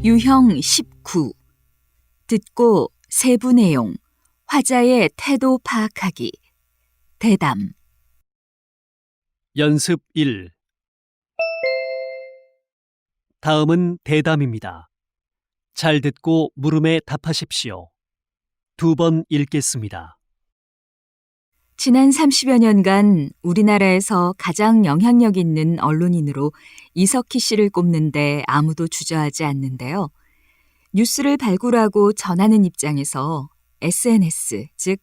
유형 19. 듣고 세부 내용, 화자의 태도 파악하기. 대담. 연습 1. 다음은 대담입니다. 잘 듣고 물음에 답하십시오. 2번 읽겠습니다. 지난 30여 년간 우리나라에서 가장 영향력 있는 언론인으로 이석희 씨를 꼽는데 아무도 주저하지 않는데요. 뉴스를 발굴하고 전하는 입장에서 SNS, 즉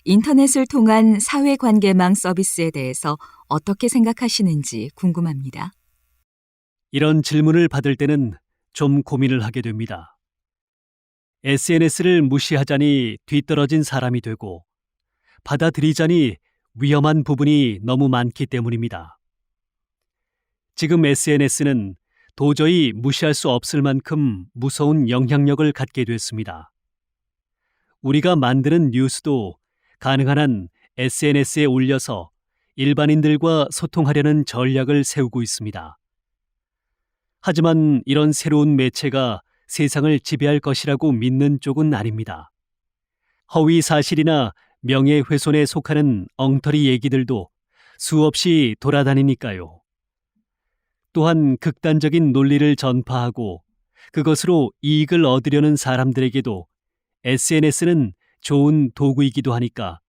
인터넷을 통한 사회관계망 서비스에 대해서 어떻게 생각하시는지 궁금합니다. 이런 질문을 받을 때는 좀 고민을 하게 됩니다. SNS를 무시하자니 뒤떨어진 사람이 되고 받아들이자니 위험한 부분이 너무 많기 때문입니다. 지금 SNS는 도저히 무시할 수 없을 만큼 무서운 영향력을 갖게 됐습니다. 우리가 만드는 뉴스도 가능한 한 SNS에 올려서 일반인들과 소통하려는 전략을 세우고 있습니다. 하지만 이런 새로운 매체가 세상을 지배할 것이라고 믿는 쪽은 아닙니다. 허위 사실이나 명예훼손에 속하는 엉터리 얘기들도 수없이 돌아다니니까요. 또한 극단적인 논리를 전파하고 그것으로 이익을 얻으려는 사람들에게도 SNS는 좋은 도구이기도 하니까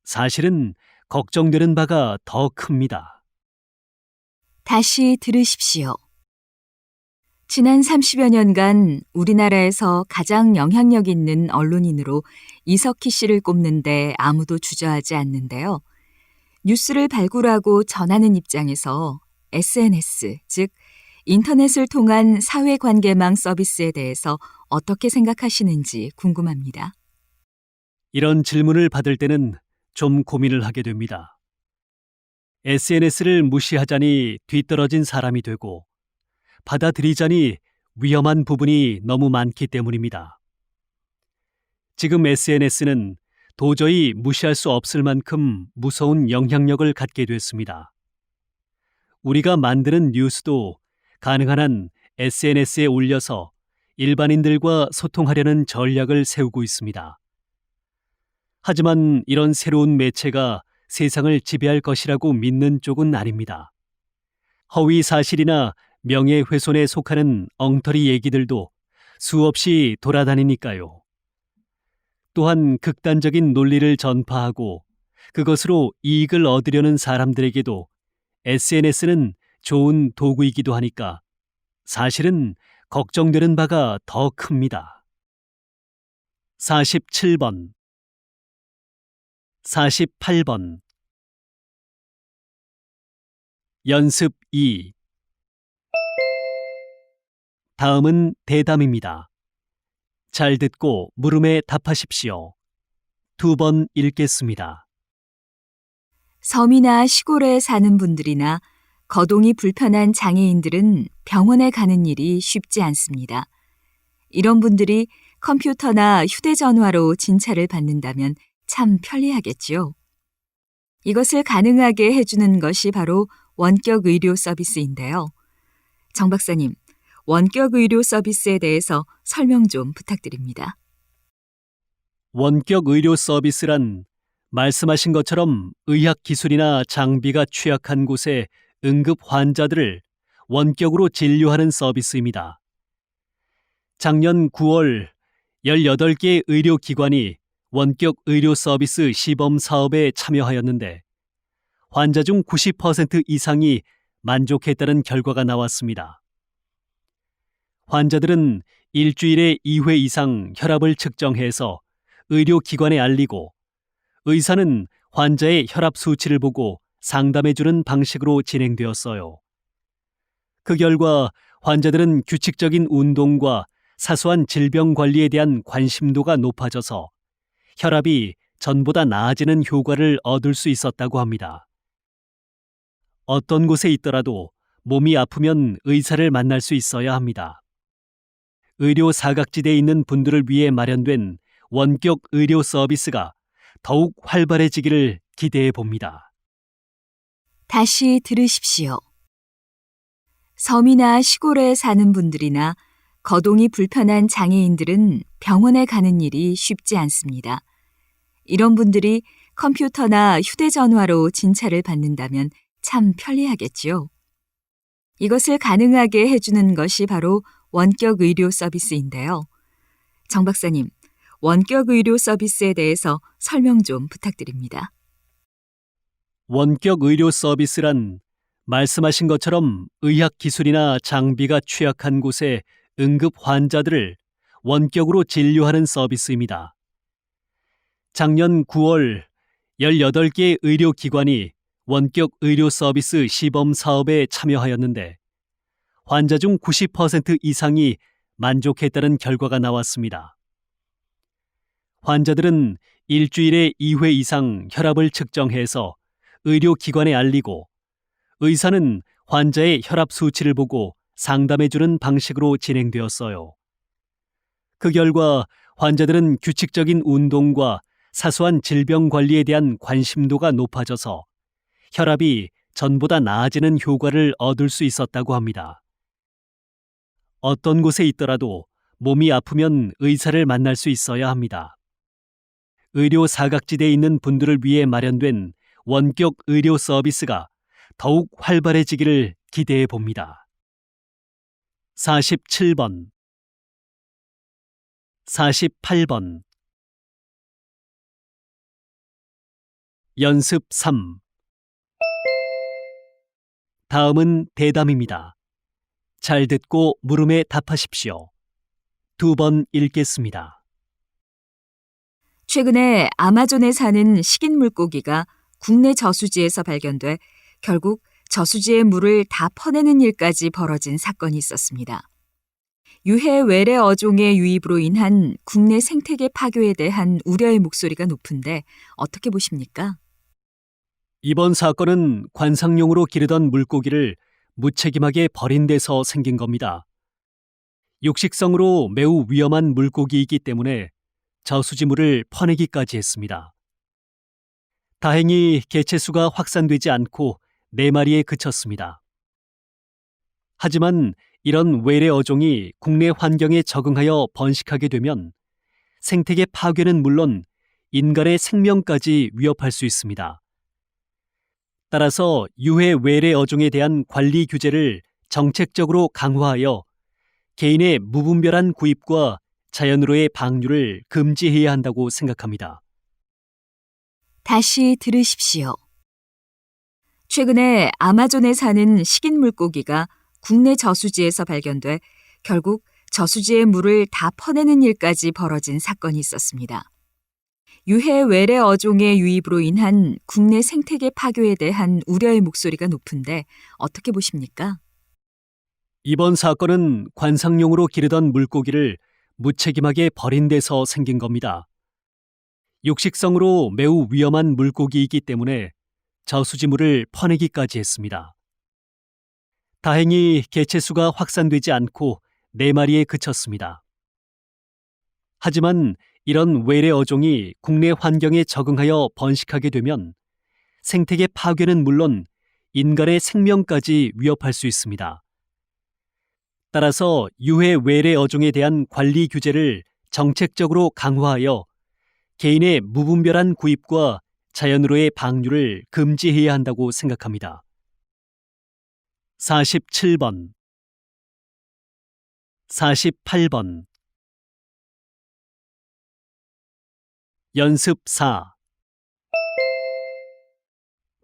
사실은 걱정되는 바가 더 큽니다. 다시 들으십시오. 지난 30여 년간 우리나라에서 가장 영향력 있는 언론인으로 이석희 씨를 꼽는데 아무도 주저하지 않는데요. 뉴스를 발굴하고 전하는 입장에서 SNS, 즉 인터넷을 통한 사회관계망 서비스에 대해서 어떻게 생각하시는지 궁금합니다. 이런 질문을 받을 때는 좀 고민을 하게 됩니다. SNS를 무시하자니 뒤떨어진 사람이 되고 받아들이자니 위험한 부분이 너무 많기 때문입니다. 지금 SNS는 도저히 무시할 수 없을 만큼 무서운 영향력을 갖게 됐습니다. 우리가 만드는 뉴스도 가능한 한 SNS에 올려서 일반인들과 소통하려는 전략을 세우고 있습니다. 하지만 이런 새로운 매체가 세상을 지배할 것이라고 믿는 쪽은 아닙니다. 허위 사실이나 명예훼손에 속하는 엉터리 얘기들도 수없이 돌아다니니까요. 또한 극단적인 논리를 전파하고 그것으로 이익을 얻으려는 사람들에게도 SNS는 좋은 도구이기도 하니까 사실은 걱정되는 바가 더 큽니다. 47번, 48번. 연습 2. 다음은 대담입니다. 잘 듣고 물음에 답하십시오. 2번 읽겠습니다. 섬이나 시골에 사는 분들이나 거동이 불편한 장애인들은 병원에 가는 일이 쉽지 않습니다. 이런 분들이 컴퓨터나 휴대전화로 진찰을 받는다면 참 편리하겠지요. 이것을 가능하게 해주는 것이 바로 원격 의료 서비스인데요. 정 박사님, 원격 의료 서비스에 대해서 설명 좀 부탁드립니다. 원격 의료 서비스란 말씀하신 것처럼 의학 기술이나 장비가 취약한 곳에 응급 환자들을 원격으로 진료하는 서비스입니다. 작년 9월 18개의 의료기관이 원격 의료 서비스 시범 사업에 참여하였는데 환자 중 90% 이상이 만족했다는 결과가 나왔습니다. 환자들은 일주일에 2회 이상 혈압을 측정해서 의료기관에 알리고 의사는 환자의 혈압 수치를 보고 상담해주는 방식으로 진행되었어요. 그 결과 환자들은 규칙적인 운동과 사소한 질병 관리에 대한 관심도가 높아져서 혈압이 전보다 나아지는 효과를 얻을 수 있었다고 합니다. 어떤 곳에 있더라도 몸이 아프면 의사를 만날 수 있어야 합니다. 의료 사각지대에 있는 분들을 위해 마련된 원격 의료 서비스가 더욱 활발해지기를 기대해 봅니다. 다시 들으십시오. 섬이나 시골에 사는 분들이나 거동이 불편한 장애인들은 병원에 가는 일이 쉽지 않습니다. 이런 분들이 컴퓨터나 휴대전화로 진찰을 받는다면 참 편리하겠지요. 이것을 가능하게 해주는 것이 바로 원격 의료 서비스인데요. 정 박사님, 원격 의료 서비스에 대해서 설명 좀 부탁드립니다. 원격 의료 서비스란 말씀하신 것처럼 의학 기술이나 장비가 취약한 곳에 응급 환자들을 원격으로 진료하는 서비스입니다. 작년 9월 18개의 의료기관이 원격 의료 서비스 시범 사업에 참여하였는데 환자 중 90% 이상이 만족했다는 결과가 나왔습니다. 환자들은 일주일에 2회 이상 혈압을 측정해서 의료기관에 알리고 의사는 환자의 혈압 수치를 보고 상담해주는 방식으로 진행되었어요. 그 결과 환자들은 규칙적인 운동과 사소한 질병 관리에 대한 관심도가 높아져서 혈압이 전보다 나아지는 효과를 얻을 수 있었다고 합니다. 어떤 곳에 있더라도 몸이 아프면 의사를 만날 수 있어야 합니다. 의료 사각지대에 있는 분들을 위해 마련된 원격 의료 서비스가 더욱 활발해지기를 기대해 봅니다. 47번, 48번. 연습 3. 다음은 대담입니다. 잘 듣고 물음에 답하십시오. 2번 읽겠습니다. 최근에 아마존에 사는 식인 물고기가 국내 저수지에서 발견돼 결국 저수지의 물을 다 퍼내는 일까지 벌어진 사건이 있었습니다. 유해 외래 어종의 유입으로 인한 국내 생태계 파괴에 대한 우려의 목소리가 높은데 어떻게 보십니까? 이번 사건은 관상용으로 기르던 물고기를 무책임하게 버린 데서 생긴 겁니다. 육식성으로 매우 위험한 물고기이기 때문에 저수지물을 퍼내기까지 했습니다. 다행히 개체수가 확산되지 않고 4마리에 그쳤습니다. 하지만 이런 외래 어종이 국내 환경에 적응하여 번식하게 되면 생태계 파괴는 물론 인간의 생명까지 위협할 수 있습니다. 따라서 유해 외래 어종에 대한 관리 규제를 정책적으로 강화하여 개인의 무분별한 구입과 자연으로의 방류를 금지해야 한다고 생각합니다. 다시 들으십시오. 최근에 아마존에 사는 식인 물고기가 국내 저수지에서 발견돼 결국 저수지의 물을 다 퍼내는 일까지 벌어진 사건이 있었습니다. 유해 외래 어종의 유입으로 인한 국내 생태계 파괴에 대한 우려의 목소리가 높은데 어떻게 보십니까? 이번 사건은 관상용으로 기르던 물고기를 무책임하게 버린 데서 생긴 겁니다. 육식성으로 매우 위험한 물고기이기 때문에 저수지물을 퍼내기까지 했습니다. 다행히 개체수가 확산되지 않고 4마리에 그쳤습니다. 하지만 이런 외래 어종이 국내 환경에 적응하여 번식하게 되면 생태계 파괴는 물론 인간의 생명까지 위협할 수 있습니다. 따라서 유해 외래 어종에 대한 관리 규제를 정책적으로 강화하여 개인의 무분별한 구입과 자연으로의 방류를 금지해야 한다고 생각합니다. 47번, 48번. 연습 4.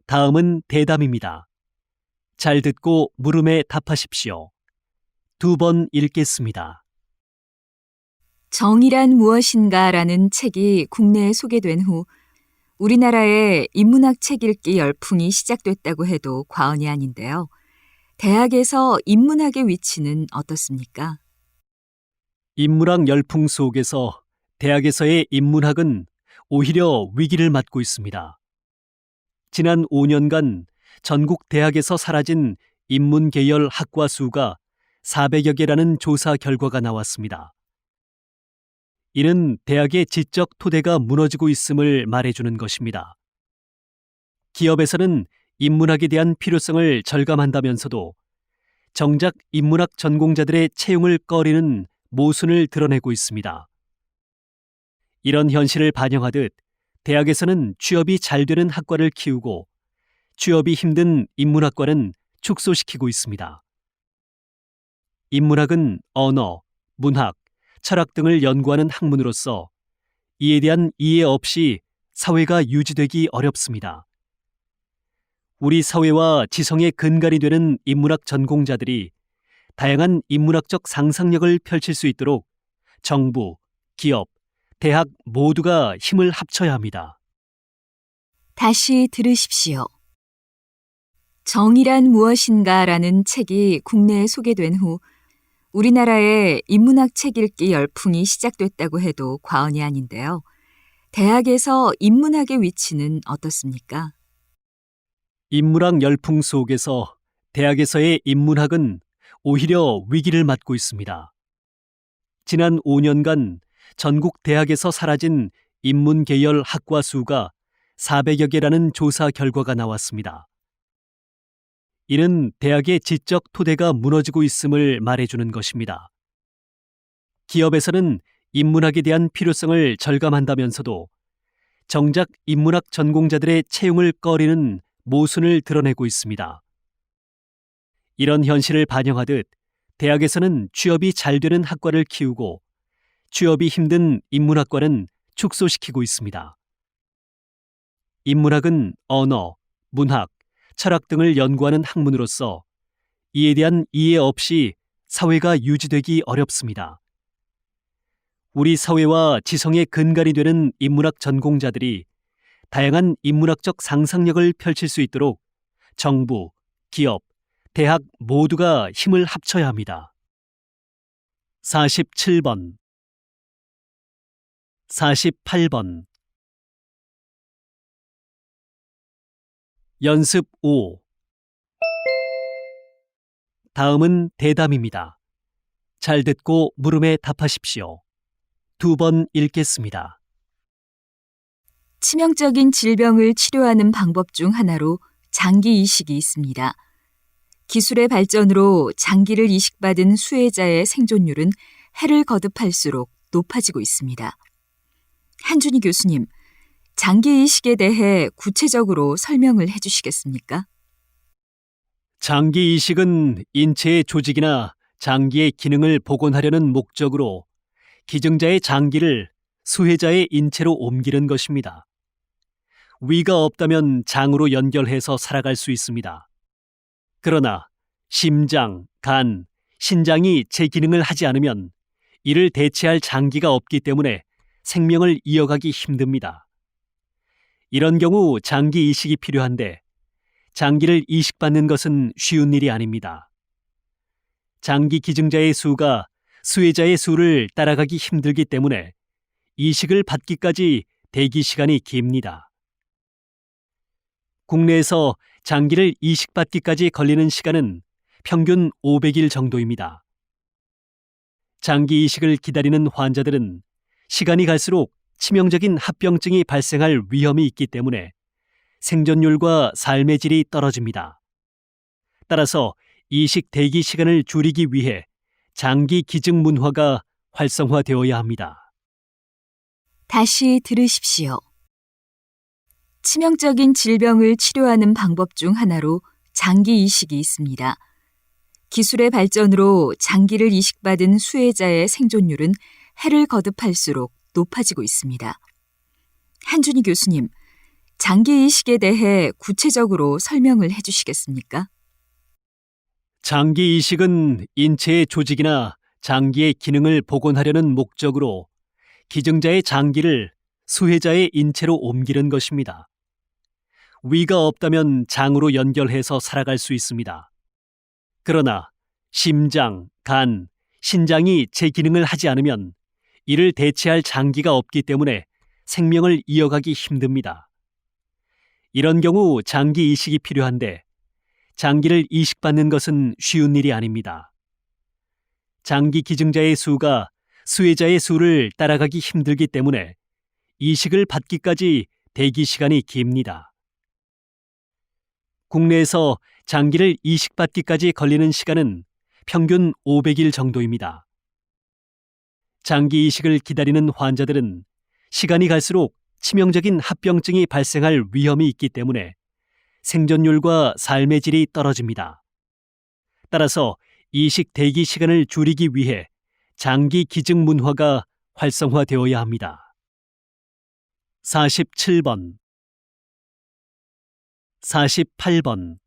다음은 대담입니다. 잘 듣고 물음에 답하십시오. 2번 읽겠습니다. 정의란 무엇인가라는 책이 국내에 소개된 후 우리나라에 인문학 책 읽기 열풍이 시작됐다고 해도 과언이 아닌데요. 대학에서 인문학의 위치는 어떻습니까? 인문학 열풍 속에서 대학에서의 인문학은 오히려 위기를 맞고 있습니다. 지난 5년간 전국 대학에서 사라진 인문 계열 학과 수가 400여 개라는 조사 결과가 나왔습니다. 이는 대학의 지적 토대가 무너지고 있음을 말해주는 것입니다. 기업에서는 인문학에 대한 필요성을 절감한다면서도 정작 인문학 전공자들의 채용을 꺼리는 모순을 드러내고 있습니다. 이런 현실을 반영하듯 대학에서는 취업이 잘 되는 학과를 키우고 취업이 힘든 인문학과는 축소시키고 있습니다. 인문학은 언어, 문학, 철학 등을 연구하는 학문으로서 이에 대한 이해 없이 사회가 유지되기 어렵습니다. 우리 사회와 지성의 근간이 되는 인문학 전공자들이 다양한 인문학적 상상력을 펼칠 수 있도록 정부, 기업, 대학 모두가 힘을 합쳐야 합니다. 다시 들으십시오. 정의란 무엇인가라는 책이 국내에 소개된 후 우리나라에 인문학 책 읽기 열풍이 시작됐다고 해도 과언이 아닌데요. 대학에서 인문학의 위치는 어떻습니까? 인문학 열풍 속에서 대학에서의 인문학은 오히려 위기를 맞고 있습니다. 지난 5년간 전국 대학에서 사라진 인문 계열 학과 수가 400여 개라는 조사 결과가 나왔습니다. 이는 대학의 지적 토대가 무너지고 있음을 말해주는 것입니다. 기업에서는 인문학에 대한 필요성을 절감한다면서도 정작 인문학 전공자들의 채용을 꺼리는 모순을 드러내고 있습니다. 이런 현실을 반영하듯 대학에서는 취업이 잘 되는 학과를 키우고 취업이 힘든 인문학과는 축소시키고 있습니다. 인문학은 언어, 문학, 철학 등을 연구하는 학문으로서 이에 대한 이해 없이 사회가 유지되기 어렵습니다. 우리 사회와 지성의 근간이 되는 인문학 전공자들이 다양한 인문학적 상상력을 펼칠 수 있도록 정부, 기업, 대학 모두가 힘을 합쳐야 합니다. 47번, 48번. 연습 5. 다음은 대담입니다. 잘 듣고 물음에 답하십시오. 2번 읽겠습니다. 치명적인 질병을 치료하는 방법 중 하나로 장기 이식이 있습니다. 기술의 발전으로 장기를 이식받은 수혜자의 생존율은 해를 거듭할수록 높아지고 있습니다. 한준희 교수님, 장기 이식에 대해 구체적으로 설명을 해주시겠습니까? 장기 이식은 인체의 조직이나 장기의 기능을 복원하려는 목적으로 기증자의 장기를 수혜자의 인체로 옮기는 것입니다. 위가 없다면 장으로 연결해서 살아갈 수 있습니다. 그러나 심장, 간, 신장이 제 기능을 하지 않으면 이를 대체할 장기가 없기 때문에 생명을 이어가기 힘듭니다. 이런 경우 장기 이식이 필요한데 장기를 이식받는 것은 쉬운 일이 아닙니다. 장기 기증자의 수가 수혜자의 수를 따라가기 힘들기 때문에 이식을 받기까지 대기 시간이 깁니다. 국내에서 장기를 이식받기까지 걸리는 시간은 평균 500일 정도입니다. 장기 이식을 기다리는 환자들은 시간이 갈수록 치명적인 합병증이 발생할 위험이 있기 때문에 생존율과 삶의 질이 떨어집니다. 따라서 이식 대기 시간을 줄이기 위해 장기 기증 문화가 활성화되어야 합니다. 다시 들으십시오. 치명적인 질병을 치료하는 방법 중 하나로 장기 이식이 있습니다. 기술의 발전으로 장기를 이식받은 수혜자의 생존율은 해를 거듭할수록 높아지고 있습니다. 한준희 교수님, 장기 이식에 대해 구체적으로 설명을 해주시겠습니까? 장기 이식은 인체의 조직이나 장기의 기능을 복원하려는 목적으로 기증자의 장기를 수혜자의 인체로 옮기는 것입니다. 위가 없다면 장으로 연결해서 살아갈 수 있습니다. 그러나 심장, 간, 신장이 제 기능을 하지 않으면 이를 대체할 장기가 없기 때문에 생명을 이어가기 힘듭니다. 이런 경우 장기 이식이 필요한데 장기를 이식받는 것은 쉬운 일이 아닙니다. 장기 기증자의 수가 수혜자의 수를 따라가기 힘들기 때문에 이식을 받기까지 대기 시간이 깁니다. 국내에서 장기를 이식받기까지 걸리는 시간은 평균 500일 정도입니다. 장기 이식을 기다리는 환자들은 시간이 갈수록 치명적인 합병증이 발생할 위험이 있기 때문에 생존율과 삶의 질이 떨어집니다. 따라서 이식 대기 시간을 줄이기 위해 장기 기증 문화가 활성화되어야 합니다. 47번, 48번